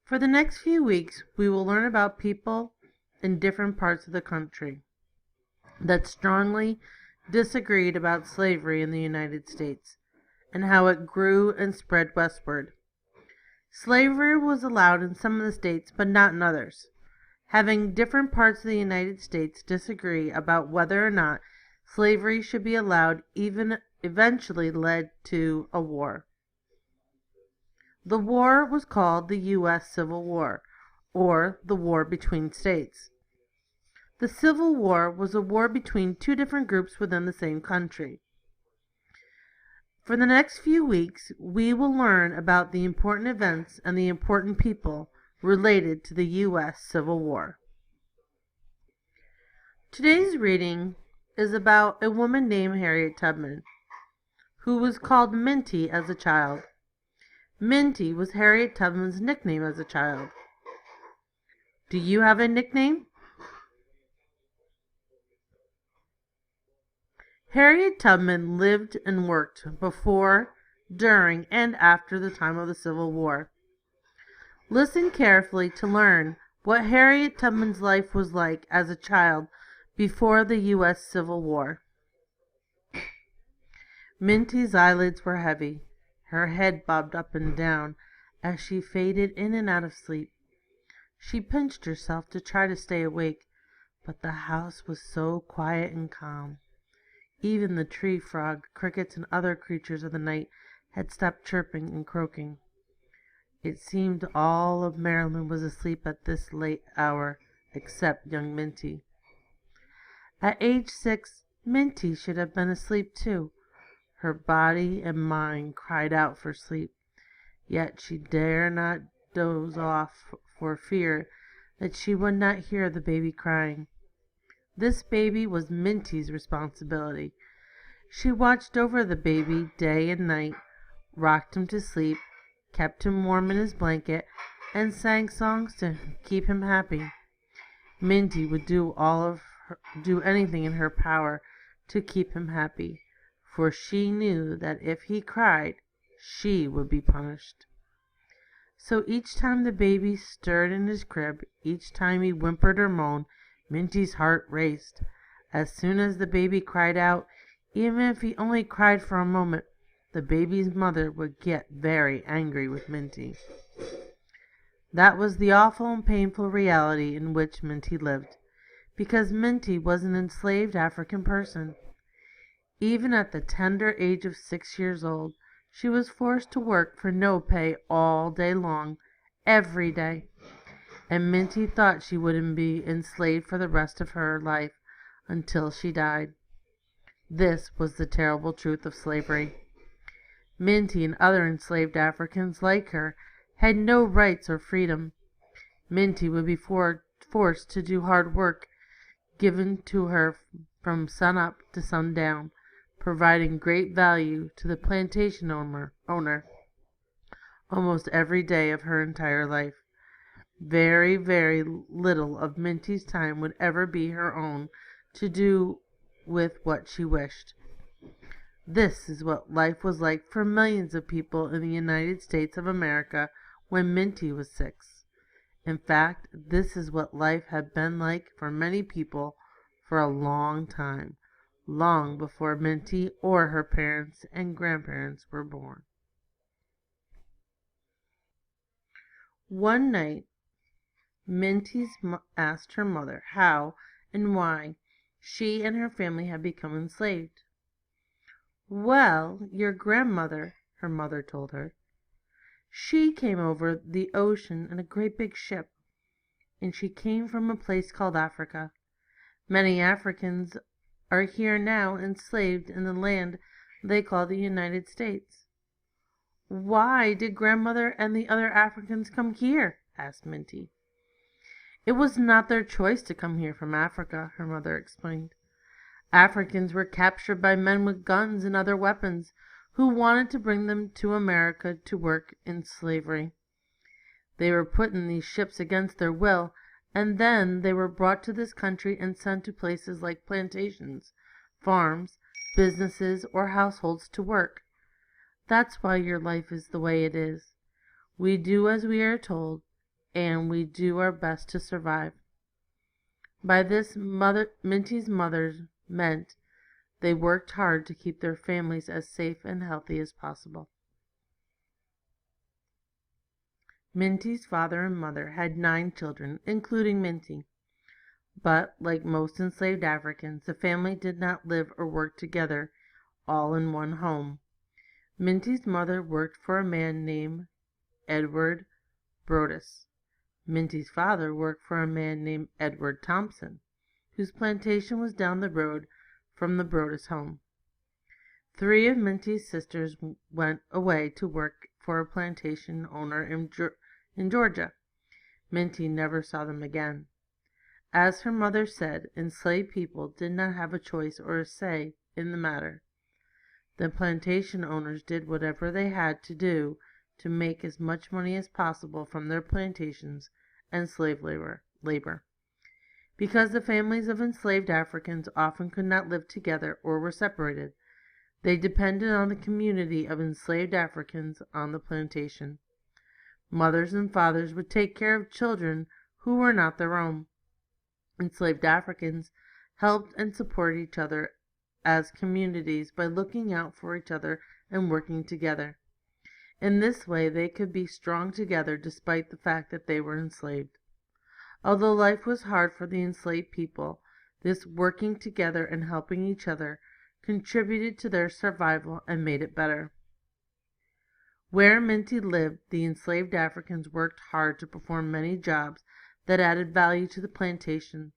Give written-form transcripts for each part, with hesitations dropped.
For the next few weeks, we will learn about people in different parts of the country that strongly disagreed about slavery in the United States and how it grew and spread westward. Slavery was allowed in some of the states, but not in others. Having different parts of the United States disagree about whether or not slavery should be allowed even eventually led to a war. The war was called the U.S. Civil War, or the War Between States. The Civil War was a war between two different groups within the same country. For the next few weeks, we will learn about the important events and the important people related to the U.S. Civil War. Today's reading is about a woman named Harriet Tubman, who was called Minty as a child. Minty was Harriet Tubman's nickname as a child. Do you have a nickname? Harriet Tubman lived and worked before, during, and after the time of the Civil War. Listen carefully to learn what Harriet Tubman's life was like as a child before the U.S. Civil War. Minty's eyelids were heavy. Her head bobbed up and down as she faded in and out of sleep. She pinched herself to try to stay awake, but the house was so quiet and calm. Even the tree frog, crickets, and other creatures of the night had stopped chirping and croaking. It seemed all of Maryland was asleep at this late hour, except young Minty. At age 6, Minty should have been asleep too. Her body and mind cried out for sleep, yet she dare not doze off for fear that she would not hear the baby crying. This baby was Minty's responsibility. She watched over the baby day and night, rocked him to sleep, kept him warm in his blanket, and sang songs to keep him happy. Minty would do anything in her power to keep him happy, for she knew that if he cried, she would be punished. So each time the baby stirred in his crib, each time he whimpered or moaned, Minty's heart raced. As soon as the baby cried out, even if he only cried for a moment, the baby's mother would get very angry with Minty. That was the awful and painful reality in which Minty lived, because Minty was an enslaved African person. Even at the tender age of 6 years old, she was forced to work for no pay all day long, every day. And Minty thought she wouldn't be enslaved for the rest of her life until she died. This was the terrible truth of slavery. Minty and other enslaved Africans like her had no rights or freedom. Minty would be forced to do hard work given to her from sunup to sundown, providing great value to the plantation owner almost every day of her entire life. Very, very little of Minty's time would ever be her own to do with what she wished. This is what life was like for millions of people in the United States of America when Minty was 6. In fact, this is what life had been like for many people for a long time, long before Minty or her parents and grandparents were born. One night, Minty asked her mother how and why she and her family had become enslaved. "Well, your grandmother," her mother told her, "she came over the ocean in a great big ship, and she came from a place called Africa. Many Africans are here now enslaved in the land they call the United States." "Why did grandmother and the other Africans come here?" asked Minty. "It was not their choice to come here from Africa," her mother explained. "Africans were captured by men with guns and other weapons who wanted to bring them to America to work in slavery. They were put in these ships against their will, and then they were brought to this country and sent to places like plantations, farms, businesses, or households to work. That's why your life is the way it is. We do as we are told, and we do our best to survive. By this, Minty's mothers meant they worked hard to keep their families as safe and healthy as possible. Minty's father and mother had 9 children, including Minty. But, like most enslaved Africans, the family did not live or work together all in one home. Minty's mother worked for a man named Edward Brodus. Minty's father worked for a man named Edward Thompson, whose plantation was down the road from the Brodus home. 3 of Minty's sisters went away to work for a plantation owner in Georgia. Minty never saw them again. As her mother said, enslaved people did not have a choice or a say in the matter. The plantation owners did whatever they had to do to make as much money as possible from their plantations and slave labor. Because the families of enslaved Africans often could not live together or were separated, they depended on the community of enslaved Africans on the plantation. Mothers and fathers would take care of children who were not their own. Enslaved Africans helped and supported each other as communities by looking out for each other and working together. In this way, they could be strong together despite the fact that they were enslaved. Although life was hard for the enslaved people, this working together and helping each other contributed to their survival and made it better. Where Minty lived, the enslaved Africans worked hard to perform many jobs that added value to the plantation.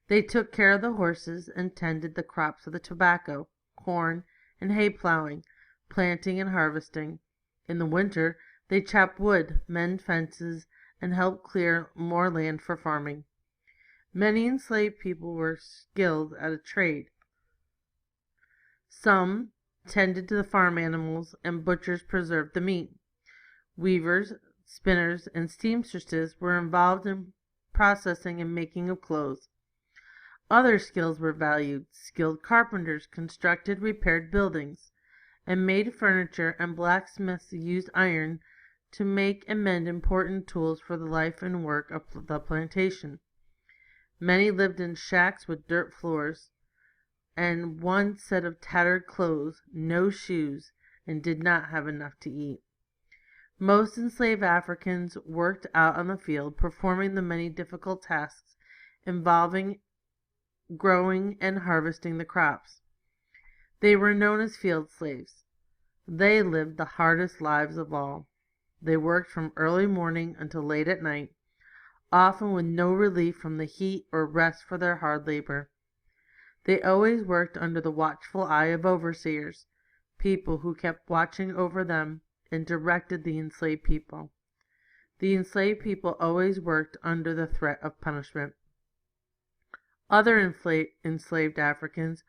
They took care of the horses and tended the crops of the tobacco, corn, and hay plowing, planting and harvesting. In the winter, they chopped wood, mend fences, and helped clear more land for farming. Many enslaved people were skilled at a trade. Some tended to the farm animals, and butchers preserved the meat. Weavers, spinners, and seamstresses were involved in processing and making of clothes. Other skills were valued. Skilled carpenters constructed, repaired buildings, and made furniture, and blacksmiths used iron to make and mend important tools for the life and work of the plantation. Many lived in shacks with dirt floors and one set of tattered clothes, no shoes, and did not have enough to eat. Most enslaved Africans worked out on the field, performing the many difficult tasks involving growing and harvesting the crops. They were known as field slaves. They lived the hardest lives of all. They worked from early morning until late at night, often with no relief from the heat or rest for their hard labor. They always worked under the watchful eye of overseers, people who kept watching over them and directed the enslaved people. The enslaved people always worked under the threat of punishment. Other enslaved Africans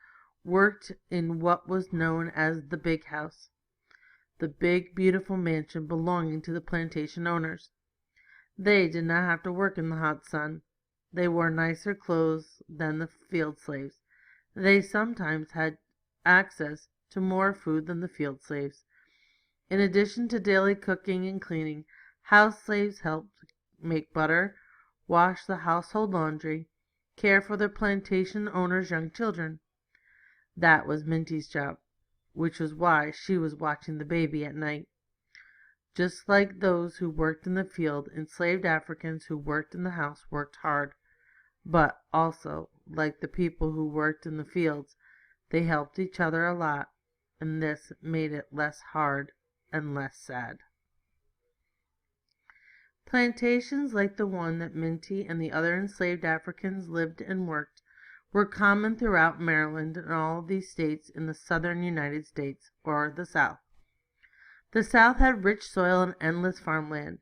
worked in what was known as the big house, the big, beautiful mansion belonging to the plantation owners. They did not have to work in the hot sun. They wore nicer clothes than the field slaves. They sometimes had access to more food than the field slaves. In addition to daily cooking and cleaning, house slaves helped make butter, wash the household laundry, care for the plantation owner's young children. That was Minty's job, which was why she was watching the baby at night. Just like those who worked in the field, enslaved Africans who worked in the house worked hard. But also, like the people who worked in the fields, they helped each other a lot, and this made it less hard and less sad. Plantations like the one that Minty and the other enslaved Africans lived and worked were common throughout Maryland and all of these states in the southern United States, or the South. The South had rich soil and endless farmland.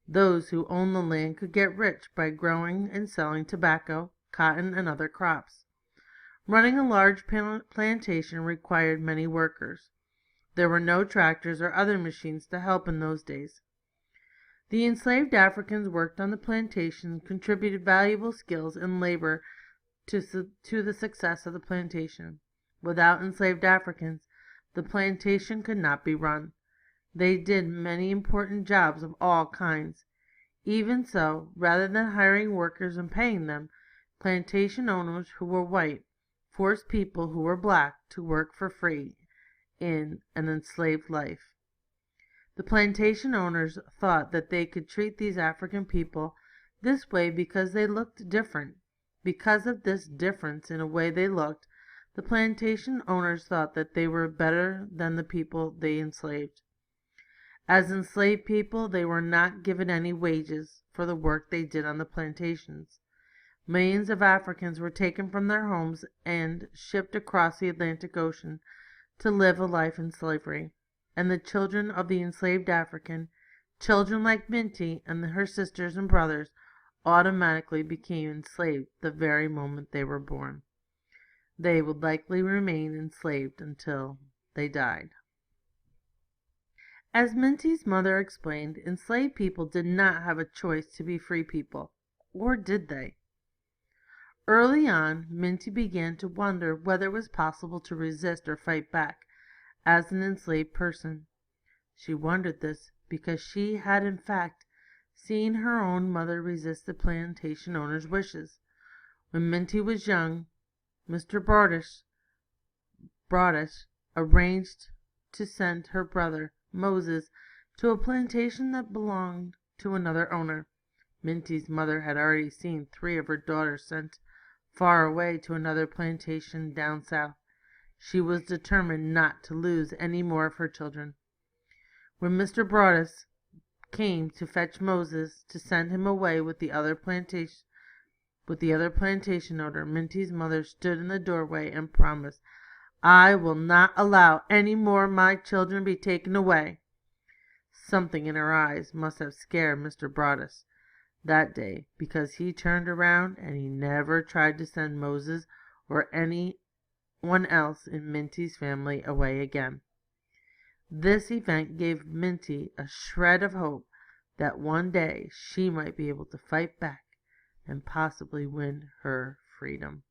Those who owned the land could get rich by growing and selling tobacco, cotton, and other crops. Running a large plantation required many workers. There were no tractors or other machines to help in those days. The enslaved Africans worked on the plantation, contributed valuable skills and labor to the success of the plantation. Without enslaved Africans, the plantation could not be run. They did many important jobs of all kinds. Even so, rather than hiring workers and paying them, plantation owners who were white forced people who were black to work for free in an enslaved life. The plantation owners thought that they could treat these African people this way because they looked different. Because of this difference in the way they looked, the plantation owners thought that they were better than the people they enslaved. As enslaved people, they were not given any wages for the work they did on the plantations. Millions of Africans were taken from their homes and shipped across the Atlantic Ocean to live a life in slavery. And the children of the enslaved African, children like Minty and her sisters and brothers, automatically became enslaved the very moment they were born. They would likely remain enslaved until they died. As Minty's mother explained, enslaved people did not have a choice to be free people, or did they? Early on, Minty began to wonder whether it was possible to resist or fight back as an enslaved person. She wondered this because she had in fact seen her own mother resist the plantation owner's wishes. When Minty was young, Mr. Broadish arranged to send her brother, Moses, to a plantation that belonged to another owner. Minty's mother had already seen 3 of her daughters sent far away to another plantation down south. She was determined not to lose any more of her children. When Mr. Broadish came to fetch Moses to send him away with the other plantation owner, Minty's mother stood in the doorway and promised, "I will not allow any more of my children be taken away." Something in her eyes must have scared Mr. Broadish that day, because he turned around and he never tried to send Moses or anyone else in Minty's family away again. This event gave Minty a shred of hope that one day she might be able to fight back and possibly win her freedom.